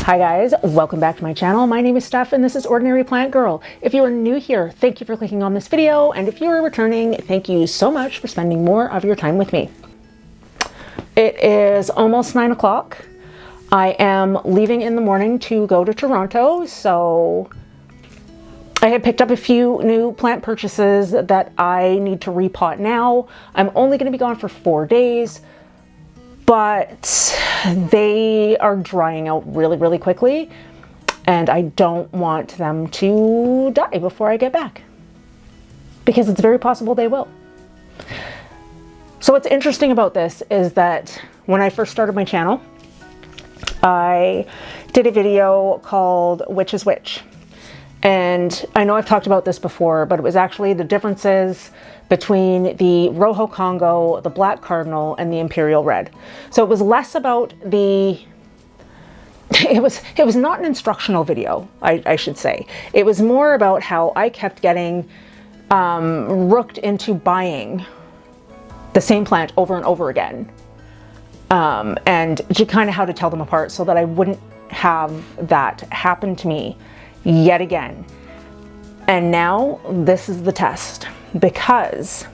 Hi guys, welcome back to my channel. My name is Steph and this is Ordinary Plant Girl. If you are new here, thank you for clicking on this video, and if you are returning, thank you so much for spending more of your time with me. It is almost 9 o'clock. I am leaving in the morning to go to Toronto, so I had picked up a few new plant purchases that I need to repot now. I'm only going to be gone for 4 days, but they are drying out really quickly, and I don't want them to die before I get back, because it's very possible they will. So what's interesting about this is that when I first started my channel, I did a video called Which is Which. And I know I've talked about this before, but it was actually the differences between the Rojo Congo, the Black Cardinal, and the Imperial Red. So it was less about the, it was not an instructional video, I should say. It was more about how I kept getting rooked into buying the same plant over and over again. And kind of how to tell them apart so that I wouldn't have that happen to me yet again. And now this is the test, because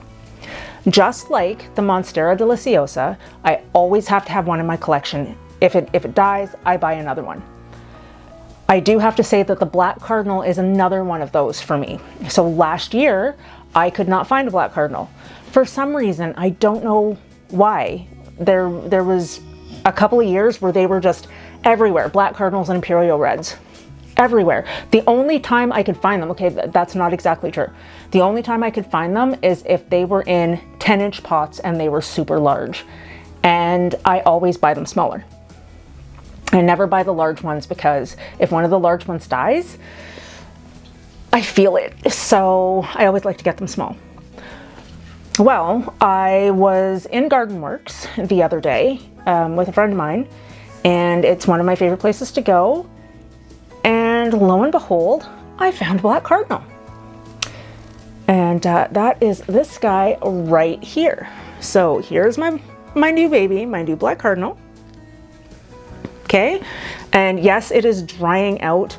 just like the Monstera Deliciosa, I always have to have one in my collection. If it dies, I buy another one. I do have to say that the Black Cardinal is another one of those for me. So last year, I could not find a Black Cardinal. For some reason, I don't know why. There was a couple of years where they were just everywhere, Black Cardinals and Imperial Reds. Everywhere. The only time I could find them, okay, that's not exactly true. The only time I could find them is if they were in 10-inch pots and they were super large. And I always buy them smaller. I never buy the large ones, because if one of the large ones dies, I feel it. So I always like to get them small. Well, I was in Garden Works the other day with a friend of mine, and it's one of my favorite places to go. And lo and behold, I found a Black Cardinal. And that is this guy right here. So here's my new baby, my new Black Cardinal. Okay, and yes, it is drying out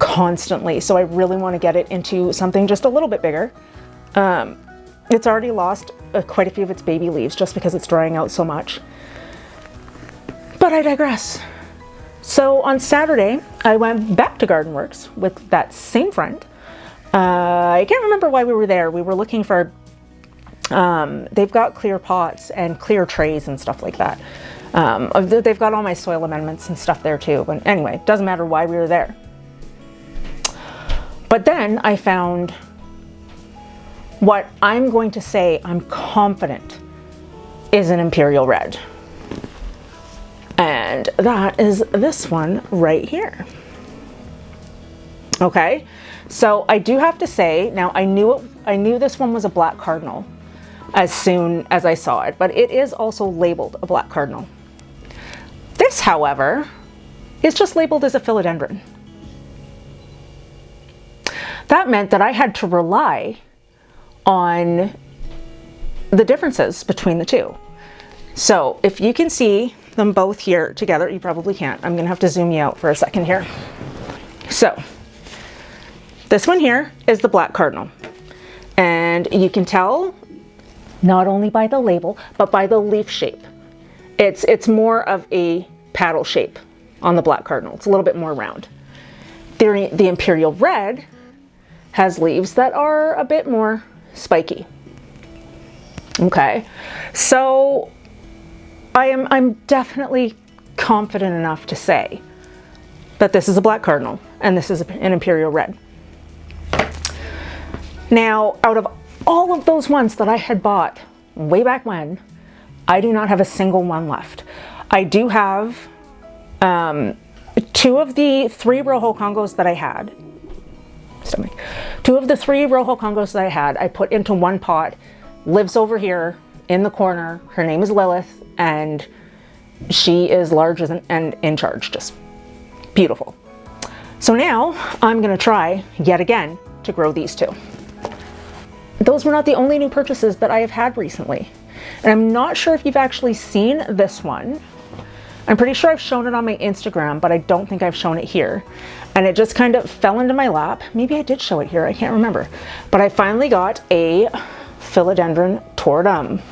constantly, so I really want to get it into something just a little bit bigger. It's already lost quite a few of its baby leaves just because it's drying out so much. But I digress. So on Saturday, I went back to Garden Works with that same friend. I can't remember why we were there. We were looking for, they've got clear pots and clear trays and stuff like that. They've got all my soil amendments and stuff there too. But anyway, doesn't matter why we were there. But then I found what I'm going to say I'm confident is an Imperial Red. And that is this one right here. Okay, so I do have to say, now I knew this one was a Black Cardinal as soon as I saw it, but it is also labeled a Black Cardinal. This, however, is just labeled as a Philodendron. That meant that I had to rely on the differences between the two. So if you can see them both here together, you probably can't. I'm gonna have to zoom you out for a second here. So this one here is the Black Cardinal, and you can tell not only by the label but by the leaf shape. It's more of a paddle shape on the Black Cardinal. It's a little bit more round. The Imperial Red has leaves that are a bit more spiky. Okay, so I'm definitely confident enough to say that this is a Black Cardinal and this is an Imperial Red. Now, out of all of those ones that I had bought way back when, I do not have a single one left. I do have 2 of the 3 Rojo Congos that I had. Two of the 3 Rojo Congos that I had, I put into one pot. Lives over here in the corner. Her name is Lilith, and she is large and in charge. Just beautiful. So now I'm going to try yet again to grow these 2. Those were not the only new purchases that I have had recently. And I'm not sure if you've actually seen this one, I'm pretty sure I've shown it on my Instagram, but I don't think I've shown it here. And it just kind of fell into my lap. Maybe I did show it here, I can't remember. But I finally got a Philodendron tortum.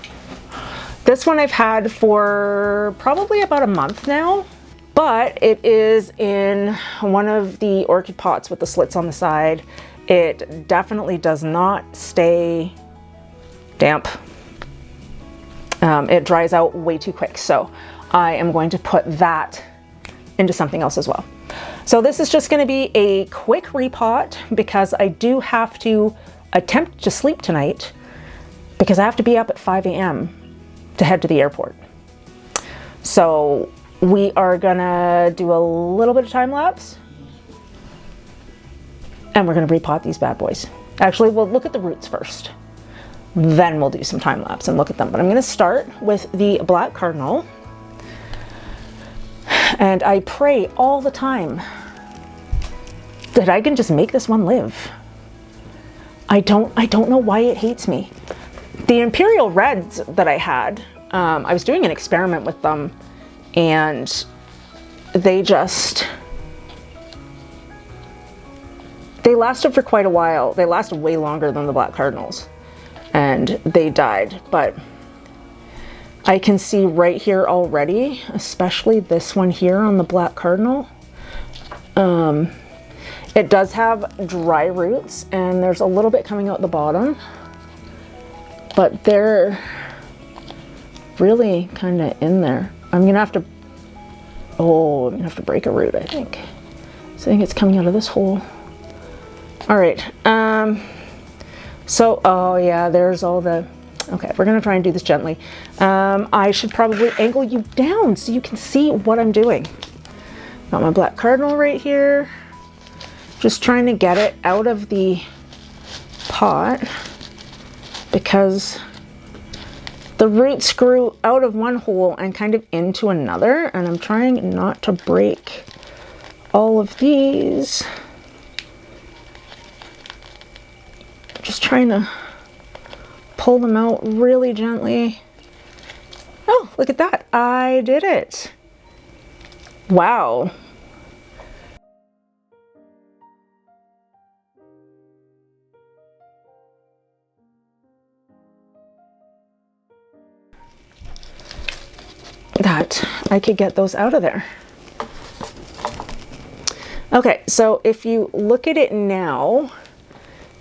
This one I've had for probably about a month now, but it is in one of the orchid pots with the slits on the side. It definitely does not stay damp. It dries out way too quick. So I am going to put that into something else as well. So this is just going to be a quick repot because I do have to attempt to sleep tonight because I have to be up at 5 a.m. to head to the airport. So we are gonna do a little bit of time lapse and we're gonna repot these bad boys. Actually, we'll look at the roots first. Then we'll do some time lapse and look at them. But I'm gonna start with the black cardinal. And I pray all the time that I can just make this one live. I don't know why it hates me. The Imperial Reds that I had, I was doing an experiment with them and they lasted for quite a while. They lasted way longer than the black cardinals and they died. But I can see right here already, especially this one here on the black cardinal. It does have dry roots and there's a little bit coming out the bottom, but they're really kind of in there. I'm gonna have to break a root, I think. So I think it's coming out of this hole. All right, so, oh yeah, there's all the, okay, we're gonna try and do this gently. I should probably angle you down so you can see what I'm doing. Got my black cardinal right here. Just trying to get it out of the pot because the roots grew out of one hole and kind of into another, and I'm trying not to break all of these. Just trying to pull them out really gently. Oh, look at that. I did it. Wow. That I could get those out of there. Okay, so if you look at it now,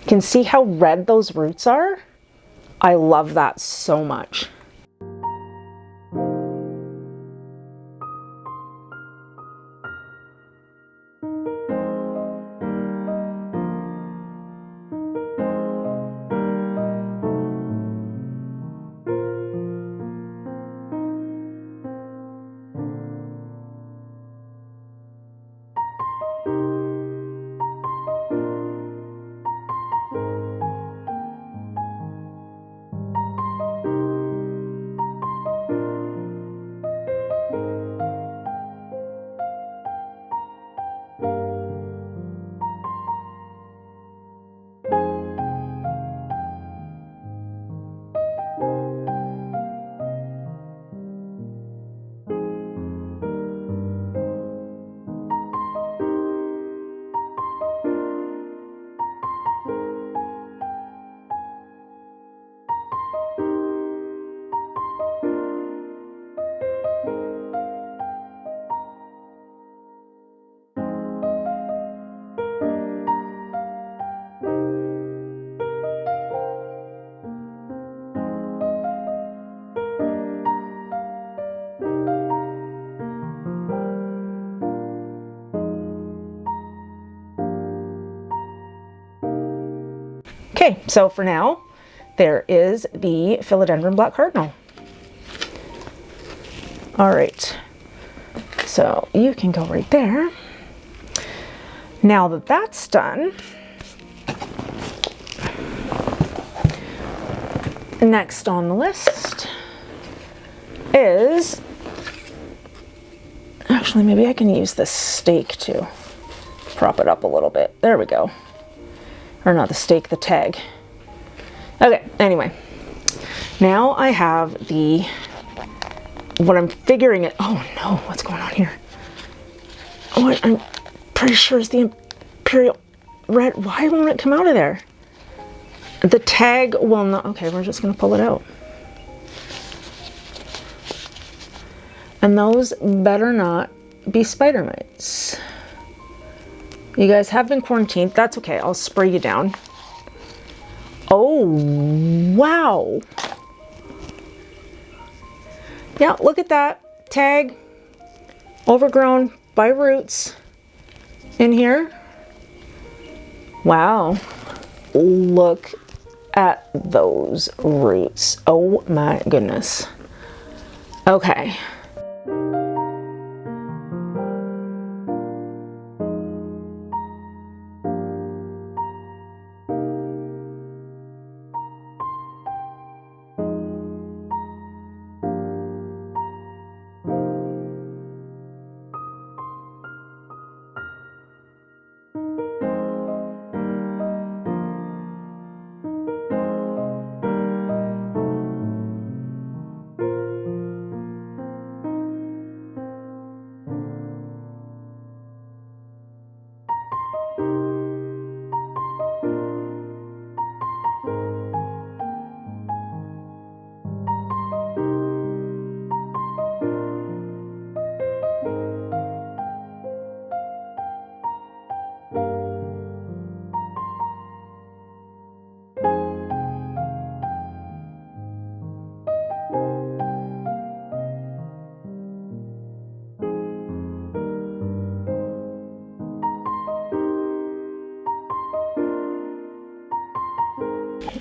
you can see how red those roots are. I love that so much. Okay, so for now, there is the Philodendron Black Cardinal. All right, so you can go right there. Now that that's done, next on the list is, actually maybe I can use this stake to prop it up a little bit. There we go. Or not the stake, the tag. Okay, anyway. Now I have the what I'm figuring it, oh no, what's going on here? Oh, I'm pretty sure it's the Imperial Red. Why won't it come out of there? The tag will not, okay, we're just gonna pull it out. And those better not be spider mites. You guys have been quarantined. That's okay. I'll spray you down. Oh, wow. Yeah, look at that. Tag. Overgrown by roots in here. Wow. Look at those roots. Oh my goodness. Okay.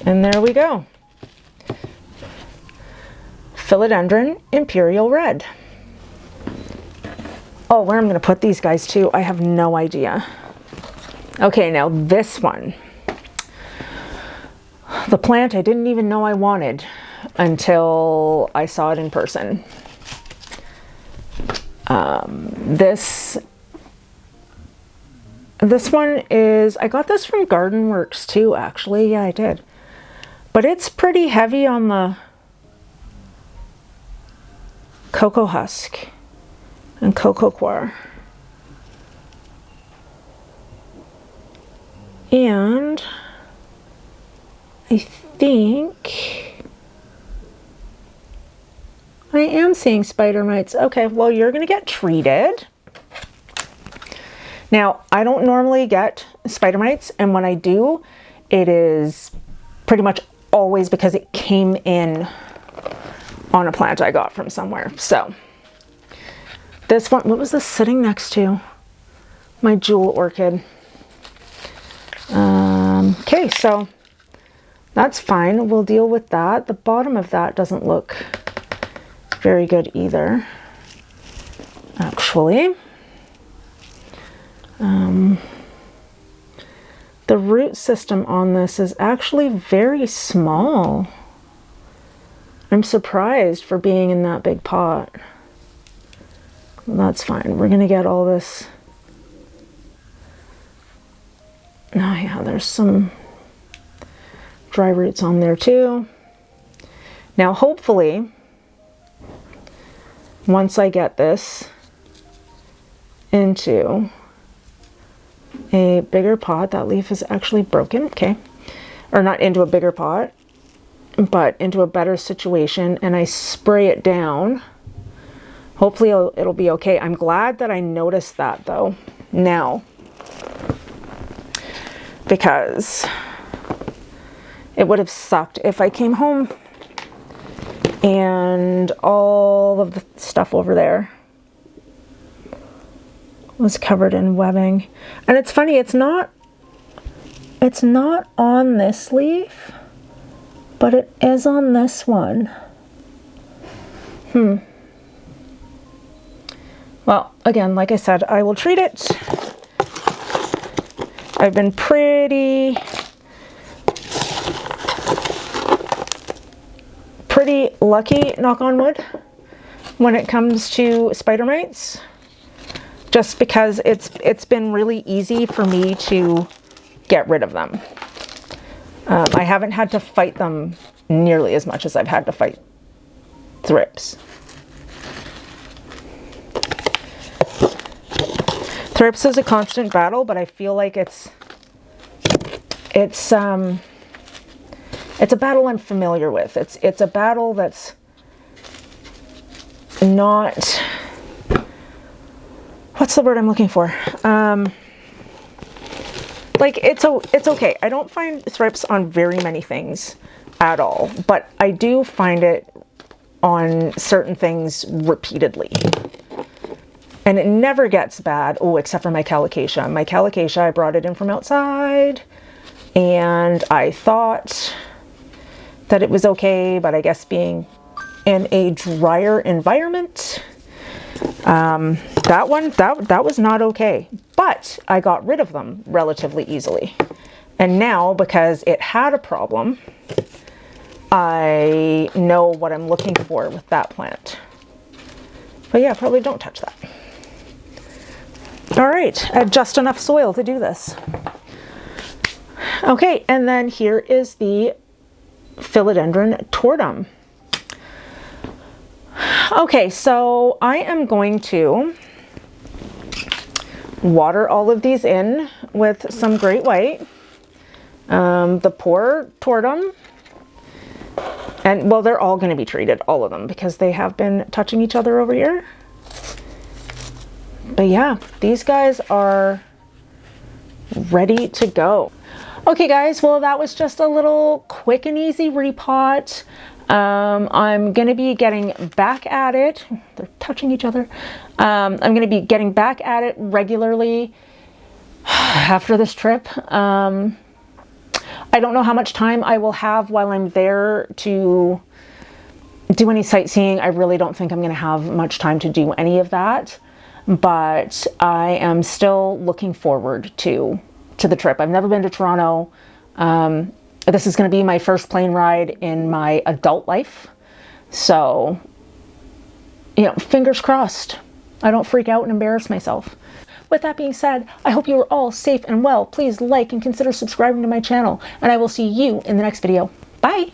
And there we go. Philodendron Imperial Red. Oh, where I'm going to put these guys too, I have no idea. Okay, now this one. The plant I didn't even know I wanted until I saw it in person. This one is, I got this from Garden Works too, actually. Yeah, I did. But it's pretty heavy on the cocoa husk and cocoa coir. And I think I am seeing spider mites. Okay, well, you're going to get treated. Now, I don't normally get spider mites, and when I do, it is pretty much always because it came in on a plant I got from somewhere. So this one, what was this sitting next to? My jewel orchid. Okay, so that's fine. We'll deal with that. The bottom of that doesn't look very good either, actually. The root system on this is actually very small. I'm surprised for being in that big pot. That's fine. We're gonna get all this. Oh yeah, there's some dry roots on there too. Now hopefully, once I get this into a bigger pot, that leaf is actually broken, okay, or not into a bigger pot, but into a better situation, and I spray it down, hopefully it'll be okay. I'm glad that I noticed that though now, because it would have sucked if I came home and all of the stuff over there was covered in webbing. And it's funny, it's not on this leaf, but it is on this one. Well, again, like I said, I will treat it. I've been pretty lucky, knock on wood, when it comes to spider mites. Just because it's been really easy for me to get rid of them. I haven't had to fight them nearly as much as I've had to fight thrips. Thrips is a constant battle, but I feel like it's a battle I'm familiar with. It's a battle that's not, what's the word I'm looking for? Like it's okay. I don't find thrips on very many things at all, but I do find it on certain things repeatedly. And it never gets bad. Oh, except for my colocasia. My colocasia, I brought it in from outside and I thought that it was okay, but I guess being in a drier environment, that was not okay. But I got rid of them relatively easily. And now, because it had a problem, I know what I'm looking for with that plant. But yeah, probably don't touch that. All right, I have just enough soil to do this. Okay, and then here is the Philodendron tortum. Okay, so I am going to water all of these in with some Great White. The poor tortum, and well, they're all going to be treated, all of them, because they have been touching each other over here. But yeah, these guys are ready to go. Okay guys, well that was just a little quick and easy repot. I'm going to be getting back at it. They're touching each other. I'm going to be getting back at it regularly after this trip. I don't know how much time I will have while I'm there to do any sightseeing. I really don't think I'm going to have much time to do any of that. But I am still looking forward to the trip. I've never been to Toronto. This is going to be my first plane ride in my adult life. So, you know, fingers crossed I don't freak out and embarrass myself. With that being said, I hope you are all safe and well. Please like and consider subscribing to my channel, and I will see you in the next video. Bye!